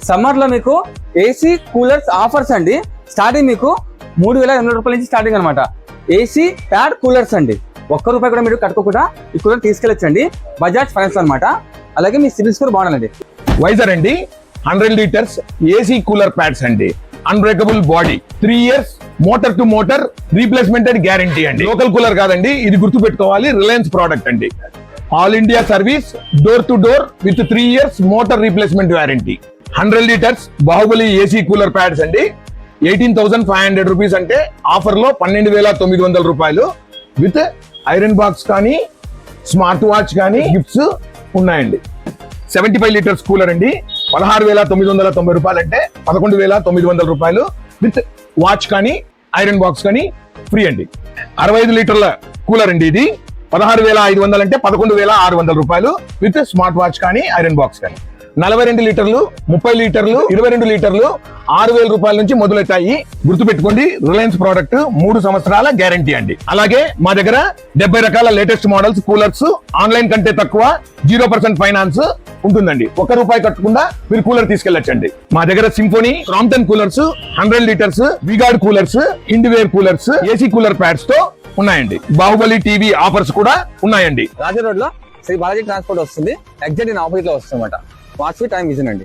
Summer లో మీకు AC coolers offers అండి. స్టార్టింగ్ మీకు 3,200 రూపాయల నుంచి స్టార్టింగ్ అనమాట. ఏసీ ప్యాడ్ కూలర్స్ అండి. ₹1 కూడా మీరు కట్టుకోకుండా ఈ కూలర్ తీసుకెళ్ళొచ్చండి. బజాజ్ ఫైనాన్స్ అనమాట. అలాగే మీ సిబిల్ స్కోర్ బాగుండాలండి. వైజర్ అండి 100 లీటర్స్ ఏసీ కూలర్ ప్యాడ్స్ అండి. Unbreakable body, 3 years motor to motor replacement and guarantee అండి. లోకల్ కూలర్ కాదండి, ఇది గుర్తు పెట్టుకోవాలి, రిలయన్స్ ప్రోడక్ట్ అండి. All India service, door to door with 3 years motor replacement warranty. 100 litres Bahubali AC cooler pads అండి. 18,500 rupees అంటే offer లో 12,900 రూపాయలు విత్ ఐరన్ బాక్స్ కానీ స్మార్ట్ వాచ్ కానీ గిఫ్ట్స్ ఉన్నాయండి. 75 లీటర్స్ కూలర్ అండి. 16,990 రూపాయలు అంటే 11,900 రూపాయలు విత్ వాచ్ కానీ ఐరన్ బాక్స్ కానీ ఫ్రీ అండి. 65 లీటర్ల కూలర్ అండి. ఇది 16,500 అంటే 11,600 రూపాయలు విత్ స్మార్ట్ వాచ్ కానీ ఐరన్ బాక్స్ కానీ. 42 లీటర్లు, 30 లీటర్లు, 22 లీటర్లు 6,000 రూపాయల నుంచి మొదలెట్టాయి. గుర్తుపెట్టుకోండి, రిలయన్స్ ప్రోడక్ట్ 3 సంవత్సరాల గ్యారంటీ అండి. అలాగే మా దగ్గర 70 రకాల లేటెస్ట్ మోడల్స్ కూలర్స్ ఆన్లైన్ కంటే తక్కువ 0% ఫైనాన్స్ ఉంటుందండి. ₹1 కట్టకుండా మీరు కూలర్ తీసుకెళ్లొచ్చండి. మా దగ్గర Symphony, Crompton coolers, 100 litres, V Guard coolers, ఇండివేర్ కూలర్స్, ఏసీ కూలర్ ప్యాడ్స్ తో ఉన్నాయండి. బాహుబలి టీవీ ఆఫర్స్ కూడా ఉన్నాయండి. రాజా రోడ్ లో శ్రీ బాలాజీ ట్రాన్స్పోర్ట్ వస్తుంది. ఎగ్జాక్ట్ ఆపోజిట్ లో వస్తుంది అనమాట. వాచ్ టైం విజన్ అండి.